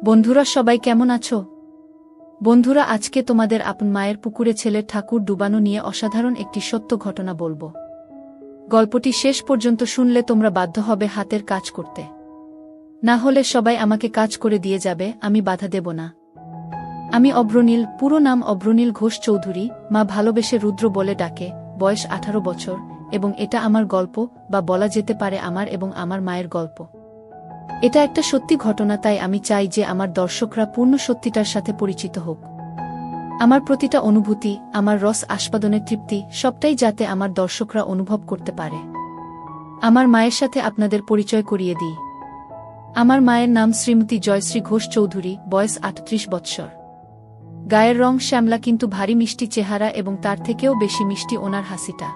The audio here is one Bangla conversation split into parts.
বন্ধুরা সবাই কেমন আছো? বন্ধুরা আজকে তোমাদের আপন মায়ের পুকুরে ছেলের ঠাকুর ডুবানো নিয়ে অসাধারণ একটি সত্য ঘটনা বলবো। গল্পটি শেষ পর্যন্ত শুনলে তোমরা বাধ্য হবে হাতের কাজ করতে। না হলে সবাই আমাকে কাজ করে দিয়ে যাবে, আমি বাধা দেব না। আমি অভ্রনীল, পুরো নাম অভ্রনীল ঘোষ চৌধুরী, মা ভালোবেসে রুদ্র বলে ডাকে, বয়স 18 বছর, এবং এটা আমার গল্প, বা বলা যেতে পারে আমার এবং আমার মায়ের গল্প। এটা একটা সত্যি ঘটনা, তাই আমি চাই যে আমার দর্শকরা পূর্ণ সত্যিটার সাথে পরিচিত হোক। আমার প্রতিটা অনুভূতি, আমার রস আস্বাদনের তৃপ্তি, সবটাই যাতে আমার দর্শকরা অনুভব করতে পারে। আমার মায়ের সাথে আপনাদের পরিচয় করিয়ে দিই। আমার মায়ের নাম শ্রীমতী জয়শ্রী ঘোষ চৌধুরী, বয়স 38 বৎসর। গায়ের রং শ্যামলা, কিন্তু ভারী মিষ্টি চেহারা, এবং তার থেকেও বেশি মিষ্টি ওনার হাসিটা।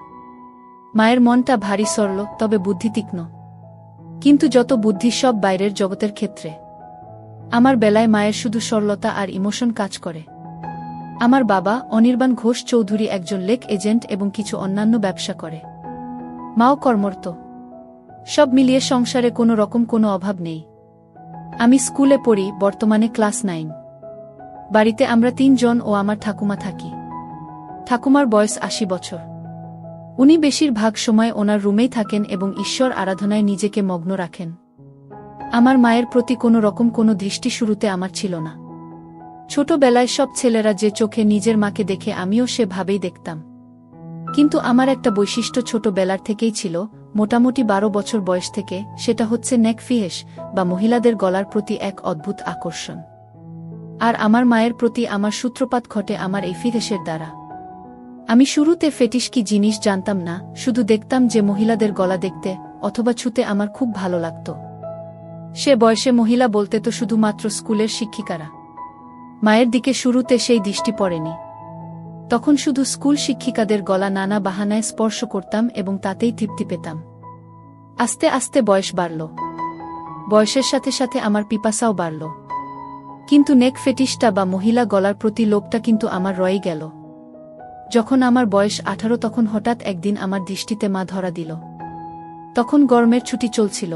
মায়ের মনটা ভারী সরল, তবে বুদ্ধি তীক্ষ্ণ। কিন্তু যত বুদ্ধি সব বাইরের জগতের ক্ষেত্রে। আমার বেলায় মায়ের শুধু সরলতা আর ইমোশন কাজ করে। আমার বাবা অনির্বাণ ঘোষ চৌধুরী একজন লেক এজেন্ট এবং কিছু অন্যান্য ব্যবসা করে। মাও কর্মরত। সব মিলিয়ে সংসারে কোনো রকম কোনো অভাব নেই। আমি স্কুলে পড়ি, বর্তমানে ক্লাস 9। বাড়িতে আমরা 3 জন ও আমার ঠাকুমা থাকি। ঠাকুমার বয়স 80 বছর। উনি বেশিরভাগ সময় ওনার রুমেই থাকেন এবং ঈশ্বর আরাধনায় নিজেকে মগ্ন রাখেন। আমার মায়ের প্রতি কোনো রকম কোনো দৃষ্টি শুরুতে আমার ছিল না। ছোটবেলায় সব ছেলেরা যে চোখে নিজের মাকে দেখে, আমিও সেভাবেই দেখতাম। কিন্তু আমার একটা বৈশিষ্ট্য ছোটবেলার থেকেই ছিল, মোটামুটি 12 বছর বয়স থেকে, সেটা হচ্ছে নেক ফিহেস, বা মহিলাদের গলার প্রতি এক অদ্ভুত আকর্ষণ। আর আমার মায়ের প্রতি আমার সূত্রপাত ঘটে আমার এই ফিহেসের দ্বারা। আমি শুরুতে ফেটিশ কি জিনিস জানতাম না, শুধু দেখতাম যে মহিলাদের গলা দেখতে অথবা ছুতে আমার খুব ভালো লাগত। সে বয়সে মহিলা বলতে তো শুধুমাত্র স্কুলের শিক্ষিকারা। মায়ের দিকে শুরুতে সেই দৃষ্টি পড়েনি। তখন শুধু স্কুল শিক্ষিকাদের গলা নানা বাহানায় স্পর্শ করতাম এবং তাতেই তৃপ্তি পেতাম। আস্তে আস্তে বয়স বাড়ল। বয়সের সাথে সাথে আমার পিপাসাও বাড়ল। কিন্তু নেক ফেটিশটা বা মহিলা গলার প্রতি লোভটা কিন্তু আমার রয়ে গেল। যখন আমার বয়স 18, তখন হঠাৎ একদিন আমার দৃষ্টিতে মা ধরা দিল। তখন গরমের ছুটি চলছিল।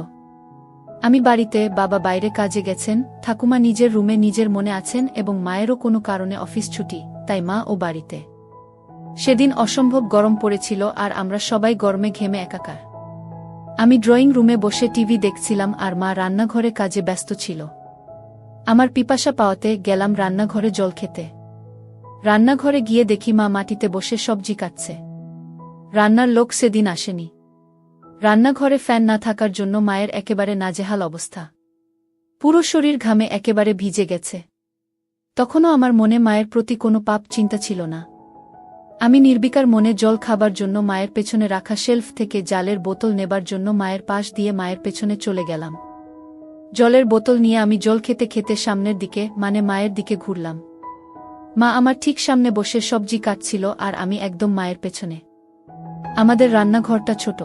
আমি বাড়িতে, বাবা বাইরে কাজে গেছেন, ঠাকুমা নিজের রুমে নিজের মনে আছেন এবং মায়েরও কোনো কারণে অফিস ছুটি, তাই মা ও বাড়িতে। সেদিন অসম্ভব গরম পড়েছিল আর আমরা সবাই গরমে ঘেমে একাকার। আমি ড্রয়িং রুমে বসে টিভি দেখছিলাম আর মা রান্নাঘরে কাজে ব্যস্ত ছিল। আমার পিপাসা পাওয়াতে গেলাম রান্নাঘরে জল খেতে। রান্নাঘরে গিয়ে দেখি মা মাটিতে বসে সবজি কাটছে। রান্নার লোক সেদিন আসেনি। রান্নাঘরে ফ্যান না থাকার জন্য মায়ের একেবারে নাজেহাল অবস্থা। পুরো শরীর ঘামে একেবারে ভিজে গেছে। তখনও আমার মনে মায়ের প্রতি কোনো পাপ চিন্তা ছিল না। আমি নির্বিকার মনে জল খাবার জন্য মায়ের পেছনে রাখা শেলফ থেকে জালের বোতল নেবার জন্য মায়ের পাশ দিয়ে মায়ের পেছনে চলে গেলাম। জলের বোতল নিয়ে আমি জল খেতে খেতে সামনের দিকে, মানে মায়ের দিকে ঘুরলাম। মা আমার ঠিক সামনে বসে সবজি কাটছিল আর আমি একদম মায়ের পেছনে। আমাদের রান্নাঘরটা ছোট।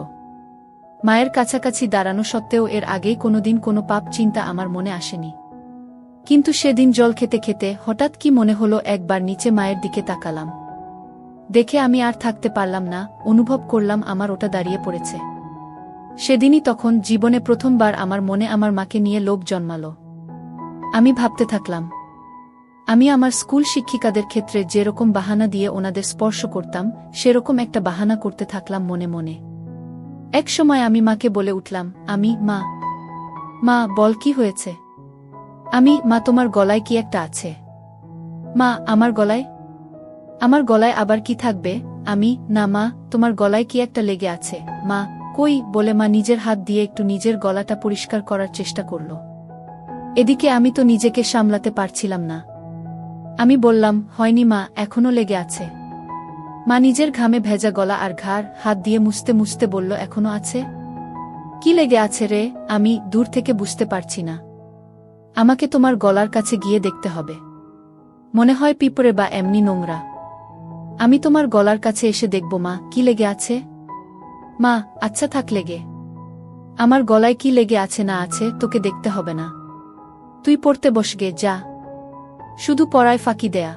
মায়ের কাছাকাছি দাঁড়ানো সত্ত্বেও এর আগেই কোনোদিন কোনো পাপ চিন্তা আমার মনে আসেনি। কিন্তু সেদিন জল খেতে খেতে হঠাৎ কি মনে হলো, একবার নিচে মায়ের দিকে তাকালাম। দেখে আমি আর থাকতে পারলাম না, অনুভব করলাম আমার ওটা দাঁড়িয়ে পড়েছে। সেদিনই তখন জীবনে প্রথমবার আমার মনে আমার মাকে নিয়ে লোভ জন্মালো। আমি ভাবতে থাকলাম, আমি আমার স্কুল শিক্ষিকাদের ক্ষেত্রে যেরকম বাহানা দিয়ে ওনাদের স্পর্শ করতাম, সেরকম একটা বাহানা করতে থাকলাম মনে মনে। এক সময় আমি মাকে বলে উঠলাম, মা, মা বল কি হয়েছে? মা তোমার গলায় কি একটা আছে? মা আমার গলায়? আমার গলায় আবার কি থাকবে? না মা, তোমার গলায় কি একটা লেগে আছে। মা, কই, বলে মা নিজের হাত দিয়ে একটু নিজের গলাটা পরিষ্কার করার চেষ্টা করল। এদিকে আমি তো নিজেকে সামলাতে পারছিলাম না। আমি বললাম, হয়নি মা, এখনো লেগে আছে। মা নিজের ঘামে ভেজা গলা আর ঘাড় হাত দিয়ে মুছতে মুছতে বলল, এখনো আছে? কি লেগে আছে রে? আমি দূর থেকে বুঝতে পারছি না। আমাকে তোমার গলার কাছে গিয়ে দেখতে হবে। মনে হয় পিঁপড়ে বা এমনি নোংরা। আমি তোমার গলার কাছে এসে দেখব মা, কি লেগে আছে। মা, আচ্ছা থাক লেগে। আমার গলায় কি লেগে আছে না আছে তোকে দেখতে হবে না। তুই পড়তে বসগে, যা। শুধু পড়ায় ফাঁকি দেয়া।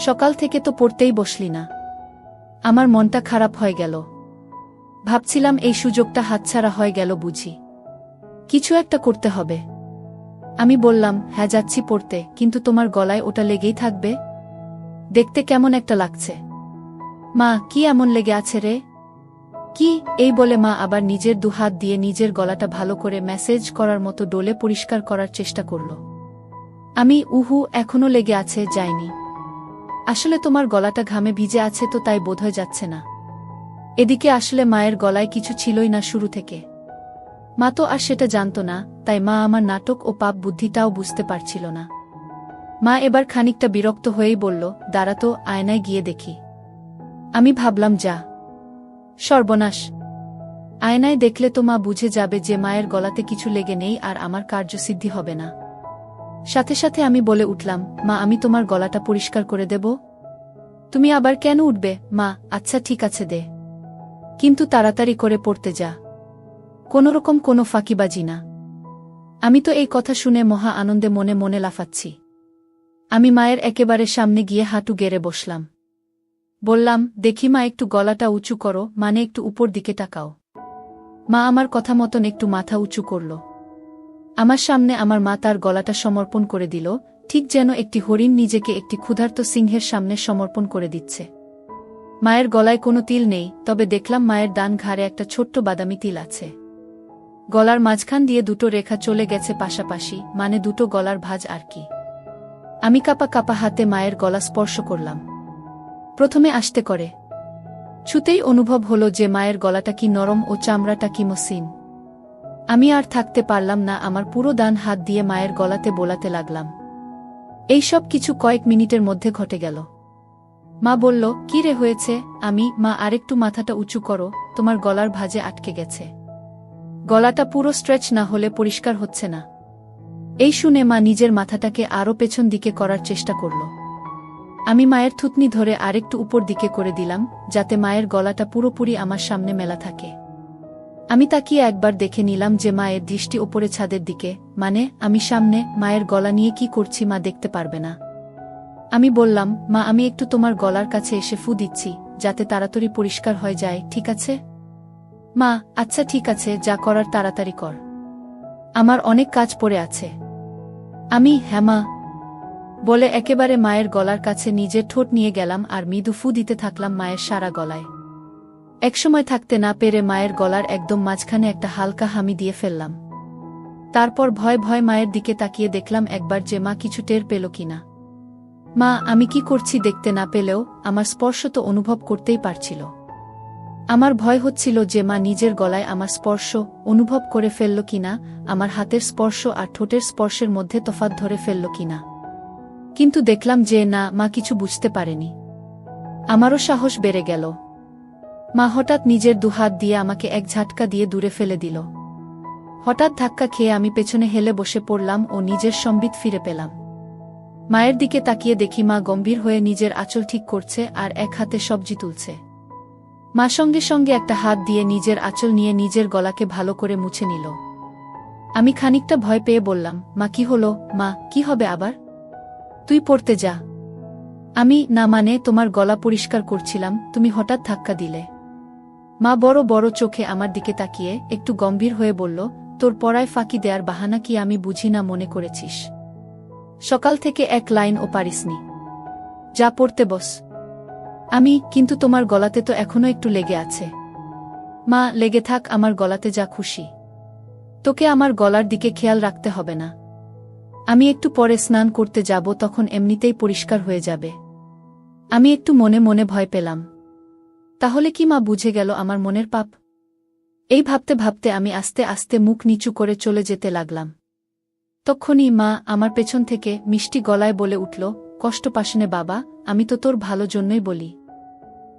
সকাল থেকে তো পড়তেই বসলি না। আমার মনটা খারাপ হয়ে গেল। ভাবছিলাম এই সুযোগটা হাতছাড়া হয়ে গেল বুঝি। কিছু একটা করতে হবে। আমি বললাম, হ্যাঁ যাচ্ছি পড়তে, কিন্তু তোমার গলায় ওটা লেগেই থাকবে? দেখতে কেমন একটা লাগছে। মা, কি এমন লেগে আছে রে? কি? এই বলে মা আবার নিজের দুহাত দিয়ে নিজের গলাটা ভালো করে ম্যাসেজ করার মতো ডোলে পরিষ্কার করার চেষ্টা করল। আমি, উহু, এখনো লেগে আছে, যায়নি। আসলে তোমার গলাটা ঘামে ভিজে আছে তো, তাই বোধহয় যাচ্ছে না। এদিকে আসলে মায়ের গলায় কিছু ছিলই না শুরু থেকে। মা তো আর সেটা জানত না, তাই মা আমার নাটক ও পাপ বুদ্ধিটাও বুঝতে পারছিল না। মা এবার খানিকটা বিরক্ত হয়েই বলল, দাঁড়া তো, আয়নায় গিয়ে দেখি। আমি ভাবলাম, যা সর্বনাশ, আয়নায় দেখলে তো মা বুঝে যাবে যে মায়ের গলাতে কিছু লেগে নেই আর আমার কার্যসিদ্ধি হবে না। সাথে সাথে আমি বলে উঠলাম, মা, আমি তোমার গলাটা পরিষ্কার করে দেব। তুমি আবার কেন উঠবে? মা, আচ্ছা ঠিক আছে দে, কিন্তু তাড়াতাড়ি করে পড়তে যা, কোনোরকম কোনো ফাঁকিবাজি না। আমি তো এই কথা শুনে মহা আনন্দে মনে মনে লাফাচ্ছি। আমি মায়ের একেবারে সামনে গিয়ে হাঁটু গেড়ে বসলাম। বললাম, দেখি মা, একটু গলাটা উঁচু করো, মানে একটু উপর দিকে তাকাও। মা আমার কথা মতন একটু মাথা উঁচু করল। আমার সামনে আমার মা তার গলাটা সমর্পণ করে দিল, ঠিক যেন একটি হরিণ নিজেকে একটি ক্ষুধার্ত সিংহের সামনে সমর্পণ করে দিচ্ছে। মায়ের গলায় কোনো তিল নেই, তবে দেখলাম মায়ের ডান ঘাড়ে একটা ছোট্ট বাদামি তিল আছে। গলার মাঝখান দিয়ে দুটো রেখা চলে গেছে পাশাপাশি, মানে দুটো গলার ভাঁজ আর কি। আমি কাপা কাপা হাতে মায়ের গলা স্পর্শ করলাম। প্রথমে আস্তে করে ছুতেই অনুভব হলো যে মায়ের গলাটা কি নরম ও চামড়াটা কি মসৃণ। আমি আর থাকতে পারলাম না, আমার পুরো ডান হাত দিয়ে মায়ের গলাতে বোলাতে লাগলাম। এই সব কিছু কয়েক মিনিটের মধ্যে ঘটে গেল। মা বলল, কি রে হয়েছে? আমি, মা, আরেকটু মাথাটা উঁচু করো, তোমার গলার ভাঁজে আটকে গেছে। গলাটা পুরো স্ট্রেচ না হলে পরিষ্কার হচ্ছে না। এই শুনে মা নিজের মাথাটাকে আরও পেছন দিকে করার চেষ্টা করল। আমি মায়ের থুতনি ধরে আরেকটু উপর দিকে করে দিলাম, যাতে মায়ের গলাটা পুরোপুরি আমার সামনে মেলা থাকে। আমি তাকিয়ে একবার দেখে নিলাম যে মায়ের দৃষ্টি ওপরে ছাদের দিকে, মানে আমি সামনে। মায়ের গলা নিয়ে কি করছি মা দেখতে পারবে না। আমি বললাম, মা, আমি একটু তোমার গলার কাছে এসে ফু দিচ্ছি, যাতে তাড়াতাড়ি পরিষ্কার হয়ে যায়, ঠিক আছে? মা, আচ্ছা ঠিক আছে, যা করার তাড়াতাড়ি কর, আমার অনেক কাজ পড়ে আছে। আমি, হ্যাঁ মা বলে একেবারে মায়ের গলার কাছে নিজের ঠোঁট নিয়ে গেলাম আর মৃদু ফু দিতে থাকলাম মায়ের সারা গলায়। একসময় থাকতে না পেরে মায়ের গলার একদম মাঝখানে একটা হালকা হামি দিয়ে ফেললাম। তারপর ভয় ভয় মায়ের দিকে তাকিয়ে দেখলাম একবার যে মা কিছু টের পেল কিনা। মা আমি কি করছি দেখতে না পেলেও আমার স্পর্শ তো অনুভব করতেই পারছিল। আমার ভয় হচ্ছিল যে মা নিজের গলায় আমার স্পর্শ অনুভব করে ফেলল কিনা, আমার হাতের স্পর্শ আর ঠোঁটের স্পর্শের মধ্যে তফাৎ ধরে ফেলল কিনা। কিন্তু দেখলাম যে না, মা কিছু বুঝতে পারেনি। আমারও সাহস বেড়ে গেল। মা হঠাৎ নিজের দুহাত দিয়ে আমাকে এক ঝাটকা দিয়ে দূরে ফেলে দিল। হঠাৎ ধাক্কা খেয়ে আমি পেছনে হেলে বসে পড়লাম ও নিজের সম্বিত ফিরে পেলাম। মায়ের দিকে তাকিয়ে দেখি মা গম্ভীর হয়ে নিজের আঁচল ঠিক করছে আর এক হাতে সবজি তুলছে। মা সঙ্গে সঙ্গে একটা হাত দিয়ে নিজের আঁচল নিয়ে নিজের গলাকে ভালো করে মুছে নিল। আমি খানিকটা ভয় পেয়ে বললাম, মা কি হলো? মা, কি হবে আবার? তুই পড়তে যা। আমি, না মানে তোমার গলা পরিষ্কার করছিলাম, তুমি হঠাৎ ধাক্কা দিলে। মা বড় বড় চোখে আমার দিকে তাকিয়ে একটু গম্ভীর হয়ে বলল, তোর পড়ায় ফাঁকি দেয়ার বাহানা কি আমি বুঝি না মনে করেছিস? সকাল থেকে এক লাইনও পারিসনি, যা পড়তে বস। আমি, কিন্তু তোমার গলাতে তো এখনো একটু লেগে আছে। মা, লেগে থাক আমার গলাতে যা খুশি, তোকে আমার গলার দিকে খেয়াল রাখতে হবে না। আমি একটু পরে স্নান করতে যাব, তখন এমনিতেই পরিষ্কার হয়ে যাবে। আমি একটু মনে মনে ভয় পেলাম। তাহলে কি মা বুঝে গেল আমার মনের পাপ? এই ভাবতে ভাবতে আমি আস্তে আস্তে মুখ নিচু করে চলে যেতে লাগলাম। তক্ষুনি মা আমার পেছন থেকে মিষ্টি গলায় বলে উঠল, কষ্ট পাসনে বাবা, আমি তো তোর ভালো জন্যই বলি।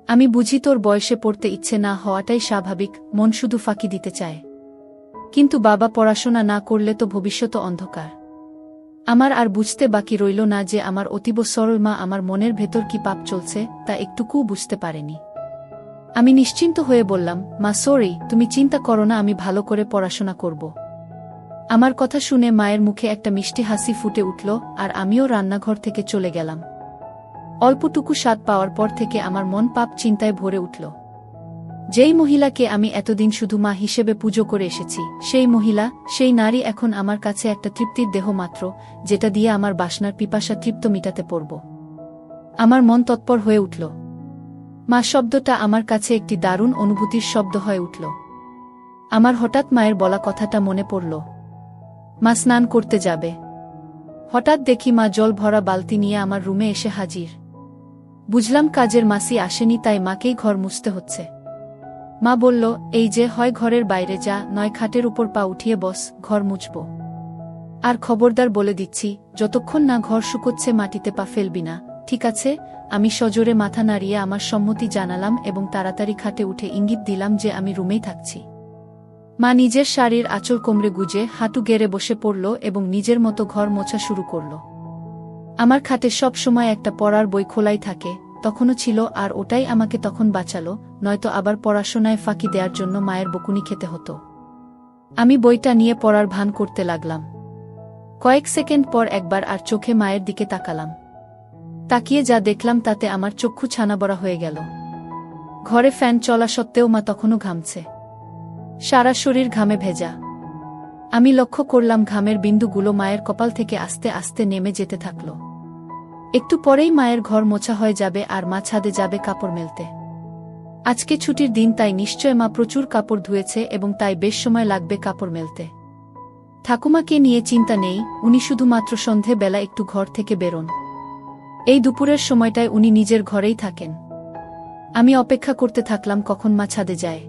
আমি বুঝি তোর বয়সে পড়তে ইচ্ছে না হওয়াটাই স্বাভাবিক, মন শুধু ফাঁকি দিতে চায়। কিন্তু বাবা, পড়াশোনা না করলে তো ভবিষ্যৎ অন্ধকার। আমার আর বুঝতে বাকি রইল না যে আমার অতীব সরল মা আমার মনের ভেতর কি পাপ চলছে তা একটুকুও বুঝতে পারেনি। আমি নিশ্চিন্ত হয়ে বললাম, মা সরি, তুমি চিন্তা করো না, আমি ভালো করে পড়াশোনা করব। আমার কথা শুনে মায়ের মুখে একটা মিষ্টি হাসি ফুটে উঠল আর আমিও রান্নাঘর থেকে চলে গেলাম। অল্পটুকু স্বাদ পাওয়ার পর থেকে আমার মন পাপ চিন্তায় ভরে উঠল। যেই মহিলাকে আমি এতদিন শুধু মা হিসেবে পুজো করে এসেছি, সেই মহিলা, সেই নারী এখন আমার কাছে একটা তৃপ্তির দেহ মাত্র, যেটা দিয়ে আমার বাসনার পিপাসা তৃপ্ত মিটাতে পারব। আমার মন তৎপর হয়ে উঠল। মা শব্দটা আমার কাছে একটি দারুণ অনুভূতির শব্দ হয়ে উঠল। আমার হঠাৎ মায়ের বলা কথাটা মনে পড়ল। মা স্নান করতে যাবে। হঠাৎ দেখি মা জল ভরা বালতি নিয়ে আমার রুমে এসে হাজির। বুঝলাম কাজের মাসি আসেনি, তাই মাকেই ঘর মুছতে হচ্ছে। মা বলল, এই যে, হয় ঘরের বাইরে যা, নয় খাটের উপর পা উঠিয়ে বস, ঘর মুছব। আর খবরদার বলে দিচ্ছি, যতক্ষণ না ঘর শুকোচ্ছে মাটিতে পা ফেলবি না, ঠিক আছে? আমি সজোরে মাথা নাড়িয়ে আমার সম্মতি জানালাম এবং তাড়াতাড়ি খাটে উঠে ইঙ্গিত দিলাম যে আমি রুমেই থাকছি। মা নিজের শাড়ির আঁচল কোমরে গুজে হাঁটু গেড়ে বসে পড়ল এবং নিজের মতো ঘর মোছা শুরু করল। আমার খাটে সব সময় একটা পড়ার বই খোলাই থাকে, তখনও ছিল, আর ওটাই আমাকে তখন বাঁচালো, নয়তো আবার পড়াশোনায় ফাঁকি দেওয়ার জন্য মায়ের বকুনি খেতে হতো। আমি বইটা নিয়ে পড়ার ভান করতে লাগলাম। কয়েক সেকেন্ড পর একবার আর চোখে মায়ের দিকে তাকালাম। তাকিয়ে যা দেখলাম তাতে আমার চক্ষু ছানাবড়া হয়ে গেল। ঘরে ফ্যান চলা সত্ত্বেও মা তখনও ঘামছে। সারা শরীর ঘামে ভেজা। আমি লক্ষ্য করলাম ঘামের বিন্দুগুলো মায়ের কপাল থেকে আস্তে আস্তে নেমে যেতে থাকল। একটু পরেই মায়ের ঘর মোছা হয়ে যাবে আর মা ছাদে যাবে কাপড় মেলতে। আজকে ছুটির দিন, তাই নিশ্চয় মা প্রচুর কাপড় ধুয়েছে এবং তাই বেশ সময় লাগবে কাপড় মেলতে। ঠাকুমাকে নিয়ে চিন্তা নেই, উনি শুধুমাত্র সন্ধে বেলা একটু ঘর থেকে বেরোন। এই দুপুরের সময়টায় উনি নিজের ঘরেই থাকেন। আমি অপেক্ষা করতে থাকলাম কখন মা ছাদে যায়।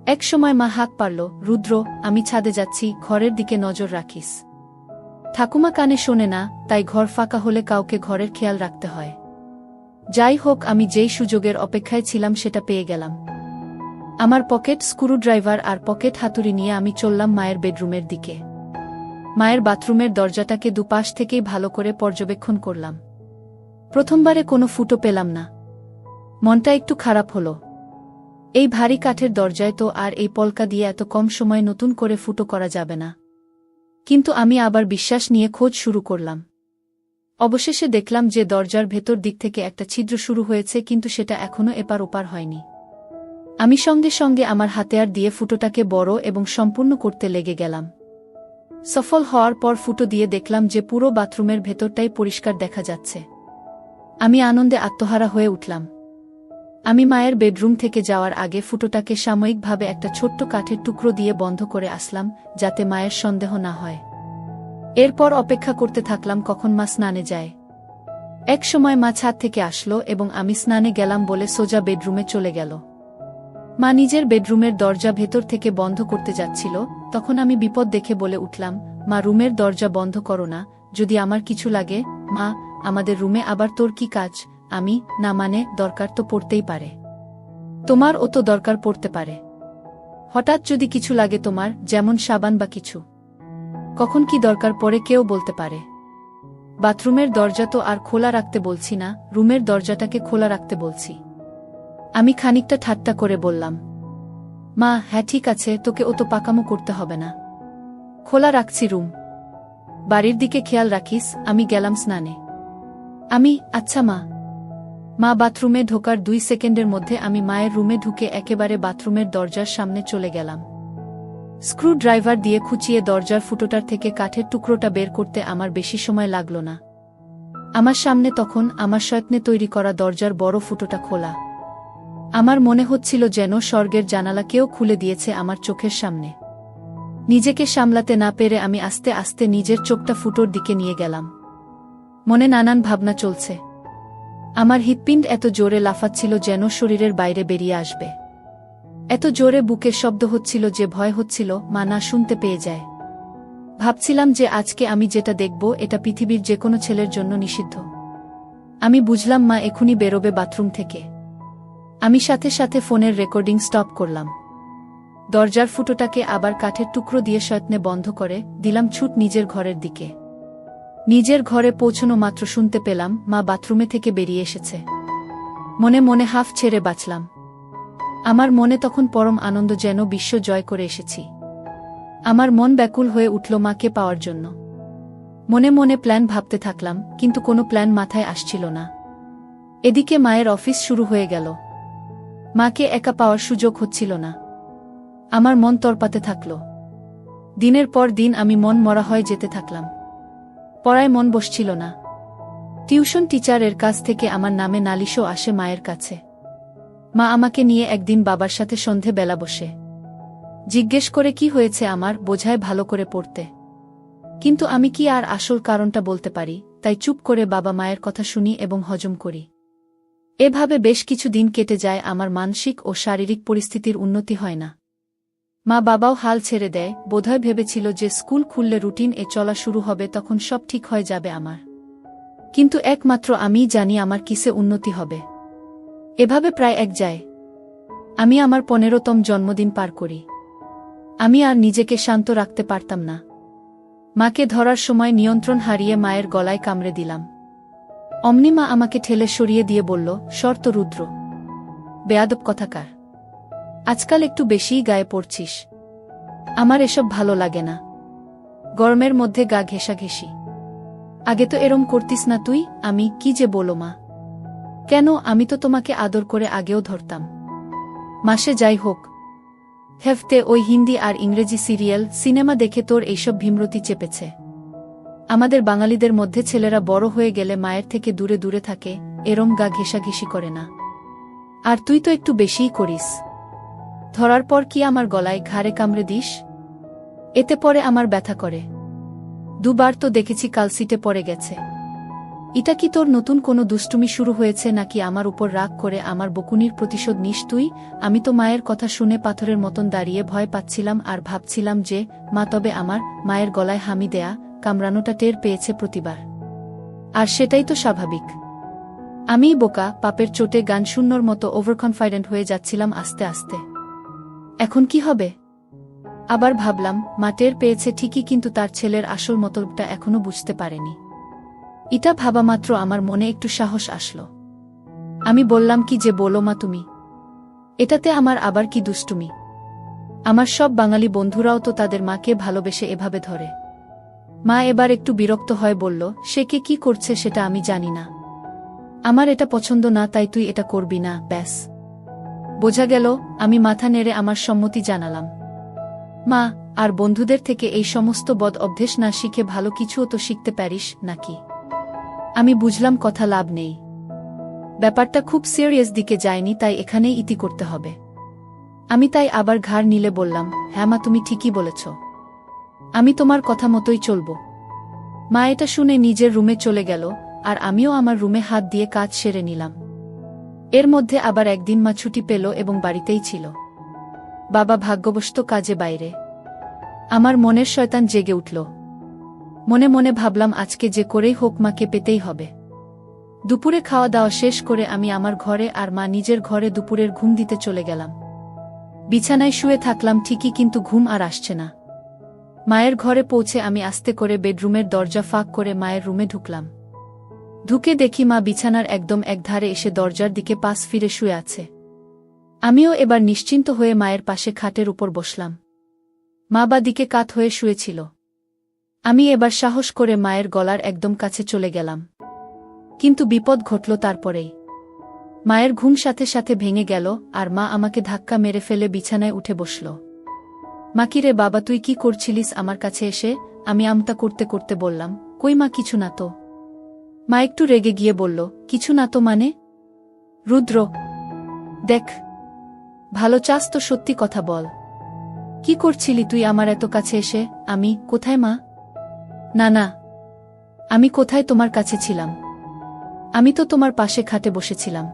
এক সময় মা হাঁক পারল, রুদ্র, আমি ছাদে যাচ্ছি, ঘরের দিকে নজর রাখিস। ঠাকুমা কানে শোনে না, তাই ঘর ফাঁকা হলে কাউকে ঘরের খেয়াল রাখতে হয়। যাই হোক, আমি যেই সুযোগের অপেক্ষায় ছিলাম সেটা পেয়ে গেলাম। আমার পকেট স্ক্রুড্রাইভার আর পকেট হাতুড়ি নিয়ে আমি চললাম মায়ের বেডরুমের দিকে। মায়ের বাথরুমের দরজাটাকে দুপাশ থেকেই ভালো করে পর্যবেক্ষণ করলাম। প্রথমবারে কোনো ফুটো পেলাম না। মনটা একটু খারাপ হলো। এই ভারী কাঠের দরজায় তো আর এই পলকা দিয়ে এত কম সময় নতুন করে ফুটো করা যাবে না। কিন্তু আমি আবার বিশ্বাস নিয়ে খোঁজ শুরু করলাম। অবশেষে দেখলাম যে দরজার ভেতর দিক থেকে একটা ছিদ্র শুরু হয়েছে, কিন্তু সেটা এখনো এপার ওপার হয়নি। আমি সঙ্গে সঙ্গে আমার হাতিয়ার দিয়ে ফুটোটাকে বড় এবং সম্পূর্ণ করতে লেগে গেলাম। সফল হওয়ার পর ফুটো দিয়ে দেখলাম যে পুরো বাথরুমের ভেতরটাই পরিষ্কার দেখা যাচ্ছে। আমি আনন্দে আত্মহারা হয়ে উঠলাম। আমি মায়ের বেডরুম থেকে যাওয়ার আগে ফুটোটাকে সাময়িকভাবে একটা ছোট্ট কাঠের টুকরো দিয়ে বন্ধ করে আসলাম, যাতে মায়ের সন্দেহ না হয়। এরপর অপেক্ষা করতে থাকলাম কখন মা স্নানে যায়। এক সময় মা ছাদ থেকে আসলো এবং আমি স্নানে গেলাম বলে সোজা বেডরুমে চলে গেল। মা নিজের বেডরুমের দরজা ভেতর থেকে বন্ধ করতে যাচ্ছিল, তখন আমি বিপদ দেখে বলে উঠলাম, মা, রুমের দরজা বন্ধ করো না, যদি আমার কিছু লাগে। মা, আমাদের রুমে আবার তোর কি কাজ? আমি, না মানে, দরকার তো পড়তেই পারে। তোমার ও তো দরকার পড়তে পারে। হঠাৎ যদি কিছু লাগে তোমার, যেমন সাবান বা কিছু। কখন কি দরকার পড়ে কেউ বলতে পারে। বাথরুমের দরজা তো আর খোলা রাখতে বলছি না, রুমের দরজাটাকে খোলা রাখতে বলছি। আমি খানিকটা ঠাট্টা করে বললাম। মা, হ্যাঁ ঠিক আছে, তোকে ও তো পাকামো করতে হবে না। খোলা রাখছি রুম। বাড়ির দিকে খেয়াল রাখিস। আমি গেলাম স্নানে। আচ্ছা মা। মা বাথরুমে ঢোকার 2 সেকেন্ডের মধ্যে আমি মায়ের রুমে ঢুকে একেবারে বাথরুমের দরজার সামনে চলে গেলাম। স্ক্রু ড্রাইভার দিয়ে খুঁচিয়ে দরজার ফুটোটার থেকে কাঠের টুকরোটা বের করতে আমার বেশি সময় লাগল না। আমার সামনে তখন আমার যত্নে তৈরি করা দরজার বড় ফুটোটা খোলা। আমার মনে হচ্ছিল যেন স্বর্গের জানালা কেউ খুলে দিয়েছে আমার চোখের সামনে। নিজেকে সামলাতে না পেরে আমি আস্তে আস্তে নিজের চোখটা ফুটোর দিকে নিয়ে গেলাম। মনে নানান ভাবনা চলছে। আমার হৃৎপিণ্ড এত জোরে লাফাচ্ছিল যেন শরীরের বাইরে বেরিয়ে আসবে। এত জোরে বুকের শব্দ হচ্ছিল যে ভয় হচ্ছিল মা না শুনতে পেয়ে যায়। ভাবছিলাম যে আজকে আমি যেটা দেখব এটা পৃথিবীর যে কোনো ছেলের জন্য নিষিদ্ধ। আমি বুঝলাম মা এখুনি বেরোবে বাথরুম থেকে। আমি সাথে সাথে ফোনের রেকর্ডিং স্টপ করলাম। দরজার ফুটোটাকে আবার কাঠের টুকরো দিয়ে যত্নে বন্ধ করে দিলাম ছুট নিজের ঘরের দিকে। নিজের ঘরে পৌঁছনো মাত্র শুনতে পেলাম মা বাথরুমে থেকে বেরিয়ে এসেছে। মনে মনে হাফ ছেড়ে বাঁচলাম। আমার মনে তখন পরম আনন্দ, যেন বিশ্ব জয় করে এসেছি। আমার মন ব্যাকুল হয়ে উঠল মাকে পাওয়ার জন্য। মনে মনে প্ল্যান ভাবতে থাকলাম, কিন্তু কোনো প্ল্যান মাথায় আসছিল না। এদিকে মায়ের অফিস শুরু হয়ে গেল। মাকে একা পাওয়ার সুযোগ হচ্ছিল না। আমার মন তরপাতে থাকল। দিনের পর দিন আমি মন মরা হয়ে যেতে থাকলাম। পড়ায় মন বসছিল না। টিউশন টিচারের কাছ থেকে আমার নামে নালিশও আসে মায়ের কাছে। মা আমাকে নিয়ে একদিন বাবার সাথে সন্ধে বেলা বসে জিজ্ঞেস করে কি হয়েছে আমার, বোঝায় ভালো করে পড়তে। কিন্তু আমি কি আর আসল কারণটা বলতে পারি, তাই চুপ করে বাবা মায়ের কথা শুনি এবং হজম করি। এভাবে বেশ কিছু দিন কেটে যায়, আমার মানসিক ও শারীরিক পরিস্থিতির উন্নতি হয় না। মা বাবাও হাল ছেড়ে দেয়, বোধহয় ভেবেছিল যে স্কুল খুললে রুটিন এ চলা শুরু হবে, তখন সব ঠিক হয়ে যাবে আমার। কিন্তু একমাত্র আমিই জানি আমার কিসে উন্নতি হবে। এভাবে প্রায় এক যায়। আমি আমার 15তম জন্মদিন পার করি। আমি আর নিজেকে শান্ত রাখতে পারতাম না। মাকে ধরার সময় নিয়ন্ত্রণ হারিয়ে মায়ের গলায় কামড়ে দিলাম। অমনি মা আমাকে ঠেলে সরিয়ে দিয়ে বলল, শর্ত রুদ্র, বেয়াদব কথাকার, আজকাল একটু বেশিই গায়ে পড়ছিস। আমার এসব ভালো লাগে না। গরমের মধ্যে গা ঘেঁষাঘেঁষি। আগে তো এরম করতিস না তুই। আমি কি যে বলো মা। কেন, আমি তো তোমাকে আদর করে আগেও ধরতাম। মাসে যাই হোক, হেফতে ওই হিন্দি আর ইংরেজি সিরিয়াল সিনেমা দেখে তোর এইসব ভীমরতি চেপেছে। আমাদের বাঙালিদের মধ্যে ছেলেরা বড় হয়ে গেলে মায়ের থেকে দূরে দূরে থাকে, এরম গা ঘেঁষাঘেঁষি করে না। আর তুই তো একটু বেশিই করিস। ধরার পর কি আমার গলায় ঘাড়ে কামড়ে দিস? এতে পরে আমার ব্যথা করে। দুবার তো দেখেছি কালসিটে পড়ে গেছে। এটা কি তোর নতুন কোনো দুষ্টুমি শুরু হয়েছে নাকি আমার উপর রাগ করে আমার বকুনির প্রতিশোধ নিস তুই? আমি তো মায়ের কথা শুনে পাথরের মতন দাঁড়িয়ে ভয় পাচ্ছিলাম আর ভাবছিলাম যে মা তবে আমার মায়ের গলায় হামি দেয়া কামড়ানোটা টের পেয়েছে প্রতিবার। আর সেটাই তো স্বাভাবিক। আমিই বোকা, পাপের চোটে গান শূন্যর মতো ওভারকনফিডেন্ট হয়ে যাচ্ছিলাম আস্তে আস্তে। এখন কি হবে? আবার ভাবলাম মা টের পেয়েছে ঠিকই, কিন্তু তার ছেলের আসল মতলবটা এখনো বুঝতে পারেনি। এটা ভাবা মাত্র আমার মনে একটু সাহস আসলো। আমি বললাম, কি যে বলো মা তুমি, এটাতে আমার আবার কি দুষ্টুমি? আমার সব বাঙালি বন্ধুরাও তো তাদের মাকে ভালোবেসে এভাবে ধরে। মা এবার একটু বিরক্ত হয়ে বলল, সে কে কি করছে সেটা আমি জানি না। আমার এটা পছন্দ না, তাই তুই এটা করবি না, ব্যাস। বোঝা গেল। আমি মাথা নেড়ে আমার সম্মতি জানালাম। মা, আর বন্ধুদের থেকে এই সমস্ত বদ অভ্যেস না শিখে ভালো কিছুও তো শিখতে পারিস নাকি? আমি বুঝলাম কথা লাভ নেই। ব্যাপারটা খুব সিরিয়াস দিকে যায়নি, তাই এখানেই ইতি করতে হবে। আমি তাই আবার ঘাড় নিলে বললাম, হ্যাঁ মা, তুমি ঠিকই বলেছ। আমি তোমার কথা মতোই চলব। মা এটা শুনে নিজের রুমে চলে গেল, আর আমিও আমার রুমে হাত দিয়ে কাজ সেরে নিলাম। এর মধ্যে আবার একদিন মা ছুটি পেল এবং বাড়িতেই ছিল। বাবা ভাগ্যবশত কাজে বাইরে। আমার মনের শয়তান জেগে উঠল। মনে মনে ভাবলাম, আজকে যে করেই হোক মাকে পেতেই হবে। দুপুরে খাওয়া দাওয়া শেষ করে আমি আমার ঘরে আর মা নিজের ঘরে দুপুরের ঘুম দিতে চলে গেলাম। বিছানায় শুয়ে থাকলাম ঠিকই, কিন্তু ঘুম আর আসছে না। মায়ের ঘরে পৌঁছে আমি আস্তে করে বেডরুমের দরজা ফাঁক করে মায়ের রুমে ঢুকলাম। ঢুকে দেখি মা বিছানার একদম একধারে এসে দরজার দিকে পাশ ফিরে শুয়ে আছে। আমিও এবার নিশ্চিন্ত হয়ে মায়ের পাশে খাটের উপর বসলাম। মা বা দিকে কাত হয়ে শুয়েছিল। আমি এবার সাহস করে মায়ের গলার একদম কাছে চলে গেলাম। কিন্তু বিপদ ঘটল তারপরেই। মায়ের ঘুম সাথে সাথে ভেঙে গেল, আর মা আমাকে ধাক্কা মেরে ফেলে বিছানায় উঠে বসল। মা, কি রে বাবা, তুই কি করছিলিস আমার কাছে এসে? আমি আমতা করতে করতে বললাম, কই মা, কিছু না তো। মা একটু রেগে গিয়ে বলল, কিছু না তো মানে? রুদ্র, দেখ, ভালো চাস তো সত্যি কথা বল। কি করছিলি তুই আমার এত কাছে এসে? আমি কোথায় মা? না না, আমি কোথায় তোমার কাছে ছিলাম? আমি তো তোমার পাশে খাটে বসেছিলাম।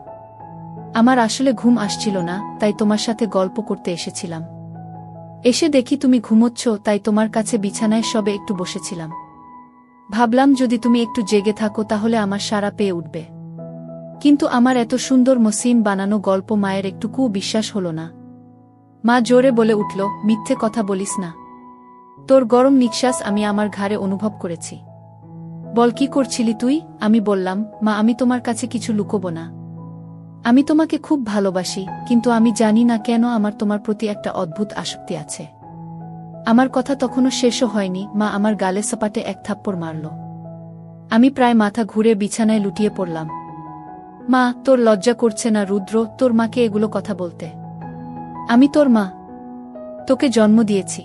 আমার আসলে ঘুম আসছিল না, তাই তোমার সাথে গল্প করতে এসেছিলাম। এসে দেখি তুমি ঘুমোচ্ছ, তাই তোমার কাছে বিছানায় সবে একটু বসেছিলাম। ভাবলাম যদি তুমি একটু জেগে থাকো তাহলে আমার সাড়া পেয়ে উঠবে। কিন্তু আমার এত সুন্দর মসৃণ বানানো গল্প মায়ের একটুকুও বিশ্বাস হল না। মা জোরে বলে উঠল, মিথ্যে কথা বলিস না। তোর গরম নিঃশ্বাস আমি আমার ঘাড়ে অনুভব করেছি। বল, কি করছিলি তুই? আমি বললাম, মা, আমি তোমার কাছে কিছু লুকোবো না। আমি তোমাকে খুব ভালোবাসি, কিন্তু আমি জানি না কেন আমার তোমার প্রতি একটা অদ্ভুত আসক্তি আছে। আমার কথা তখনও শেষও হয়নি, মা আমার গালে সপাটে এক থাপ্পড় মারল। আমি প্রায় মাথা ঘুরে বিছানায় লুটিয়ে পড়লাম। মা, তোর লজ্জা করছে না রুদ্র তোর মাকে এগুলো কথা বলতে? আমি তোর মা, তোকে জন্ম দিয়েছি।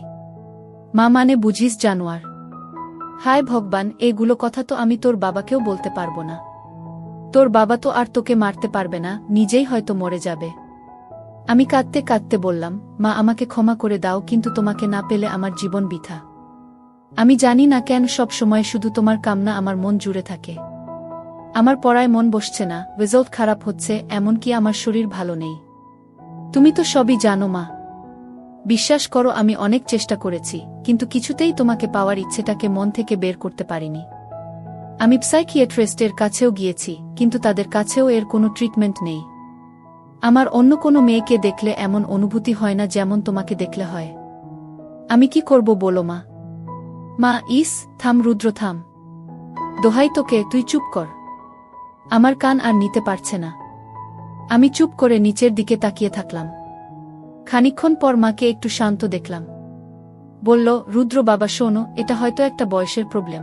মা মানে বুঝিস জানোয়ার? হায় ভগবান, এগুলো কথা তো আমি তোর বাবাকেও বলতে পারবো না। তোর বাবা তো আর তোকে মারতে পারবে না, নিজেই হয়তো মরে যাবে। আমি কাঁদতে কাঁদতে বললাম, মা আমাকে ক্ষমা করে দাও, কিন্তু তোমাকে না পেলে আমার জীবন বৃথা। আমি জানি না কেন সব সময় শুধু তোমার কামনা আমার মন জুড়ে থাকে। আমার পড়ায় মন বসছে না, রেজাল্ট খারাপ হচ্ছে, এমনকি আমার শরীর ভালো নেই। তুমি তো সবই জানো মা। বিশ্বাস করো আমি অনেক চেষ্টা করেছি, কিন্তু কিছুতেই তোমাকে পাওয়ার ইচ্ছেটাকে মন থেকে বের করতে পারিনি। আমি সাইকিয়াট্রিস্টের কাছেও গিয়েছি, কিন্তু তাদের কাছেও এর কোনো ট্রিটমেন্ট নেই। আমার অন্য কোনো মেয়েকে দেখলে এমন অনুভূতি হয় না যেমন তোমাকে দেখলে হয়। আমি কি করব বলো মা? মা থাম রুদ্র থাম, দোহাই তোকে, তুই চুপ কর। আমার কান আর নিতে পারছে না। আমি চুপ করে নিচের দিকে তাকিয়ে থাকলাম। খানিকক্ষণ পর মাকে একটু শান্ত দেখলাম। বলল, রুদ্র বাবা শোনো, এটা হয়তো একটা বয়সের প্রবলেম।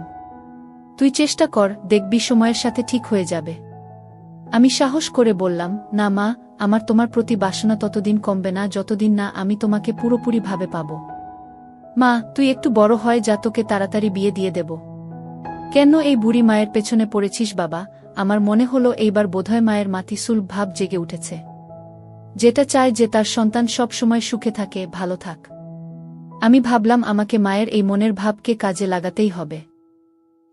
তুই চেষ্টা কর, দেখবি সময়ের সাথে ঠিক হয়ে যাবে। আমি সাহস করে বললাম, না মা, আমার তোমার প্রতি বাসনা ততদিন কমবে না যতদিন না আমি তোমাকে পুরোপুরিভাবে পাব। মা, তুই একটু বড় হয় যা, তোকে তাড়াতাড়ি বিয়ে দিয়ে দেব। কেন এই বুড়ি মায়ের পেছনে পড়েছিস বাবা? আমার মনে হলো এইবার বোধহয় মায়ের মাতিসুল ভাব জেগে উঠেছে, যেটা চায় যে তার সন্তান সব সময় সুখে থাকে, ভালো থাক। আমি ভাবলাম আমাকে মায়ের এই মনের ভাবকে কাজে লাগাতেই হবে।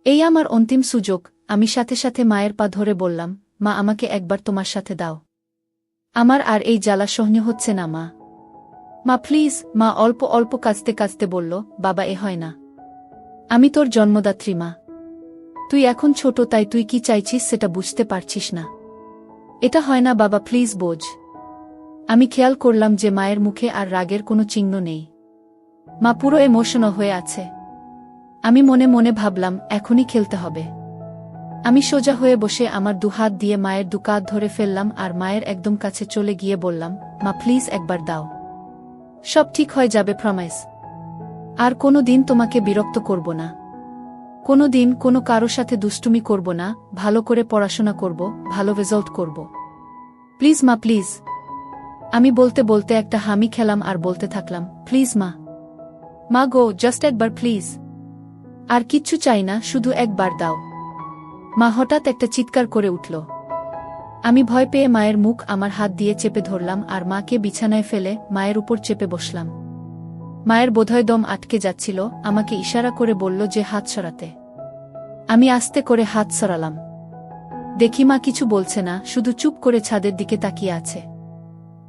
এই আমার অন্তিম সুযোগ। আমি সাথে সাথে মায়ের পা ধরে বললাম, মা আমাকে একবার তোমার সাথে দাও। আমার আর এই জ্বালা সহ্য হচ্ছে না মা। মা প্লিজ। মা অল্প অল্প কাঁদতে কাঁদতে বলল, বাবা এ হয় না। আমি তোর জন্মদাত্রী মা। তুই এখন ছোট, তাই তুই কি চাইছিস সেটা বুঝতে পারছিস না। এটা হয় না বাবা, প্লিজ বোঝ। আমি খেয়াল করলাম যে মায়ের মুখে আর রাগের কোনো চিহ্ন নেই। মা পুরো ইমোশনাল হয়ে আছে। আমি মনে মনে ভাবলাম, এখনই খেলতে হবে। আমি সোজা হয়ে বসে আমার দুহাত দিয়ে মায়ের দুকাত ধরে ফেললাম আর মায়ের একদম কাছে চলে গিয়ে বললাম, মা প্লিজ একবার দাও। সব ঠিক হয়ে যাবে, প্রমিস। আর কোনো দিন তোমাকে বিরক্ত করব না। কোনো দিন কোনো কারো সাথে দুষ্টুমি করব না, ভালো করে পড়াশোনা করব, ভালো রেজাল্ট করব। প্লিজ মা, প্লিজ। আমি বলতে বলতে একটা হামি খেলাম আর বলতে থাকলাম, প্লিজ মা। মা গো, জাস্ট একবার প্লিজ। আর কিচ্ছু চাই না, শুধু একবার দাও। মা হঠাৎ একটা চিৎকার করে উঠল। আমি ভয় পেয়ে মায়ের মুখ আমার হাত দিয়ে চেপে ধরলাম আর মাকে বিছানায় ফেলে মায়ের উপর চেপে বসলাম। মায়ের বোধহয় দম আটকে যাচ্ছিল, আমাকে ইশারা করে বলল যে হাত সরাতে। আমি আস্তে করে হাত সরালাম। দেখি মা কিছু বলছে না, শুধু চুপ করে ছাদের দিকে তাকিয়ে আছে।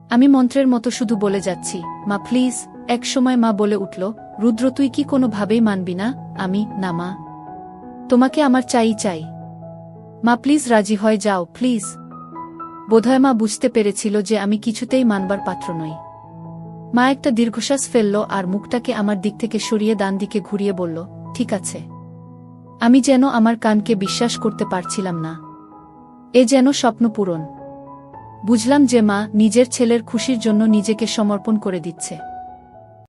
আমি মন্ত্রের মতো শুধু বলে যাচ্ছি, মা প্লিজ। এক সময় মা বলে উঠল, রুদ্র তুই কি কোনোভাবেই মানবি না? আমি, না মা, তোমাকে আমার চাই। মা প্লিজ রাজি হয়ে যাও, প্লিজ। বোধহয় মা বুঝতে পেরেছিল যে আমি কিছুতেই মানবার পাত্র নই। মা একটা দীর্ঘশ্বাস ফেলল আর মুখটাকে আমার দিক থেকে সরিয়ে ডান দিকে ঘুরিয়ে বলল, ঠিক আছে। আমি যেন আমার কানকে বিশ্বাস করতে পারছিলাম না। এ যেন স্বপ্ন পূরণ। বুঝলাম যে মা নিজের ছেলের খুশির জন্য নিজেকে সমর্পণ করে দিচ্ছে।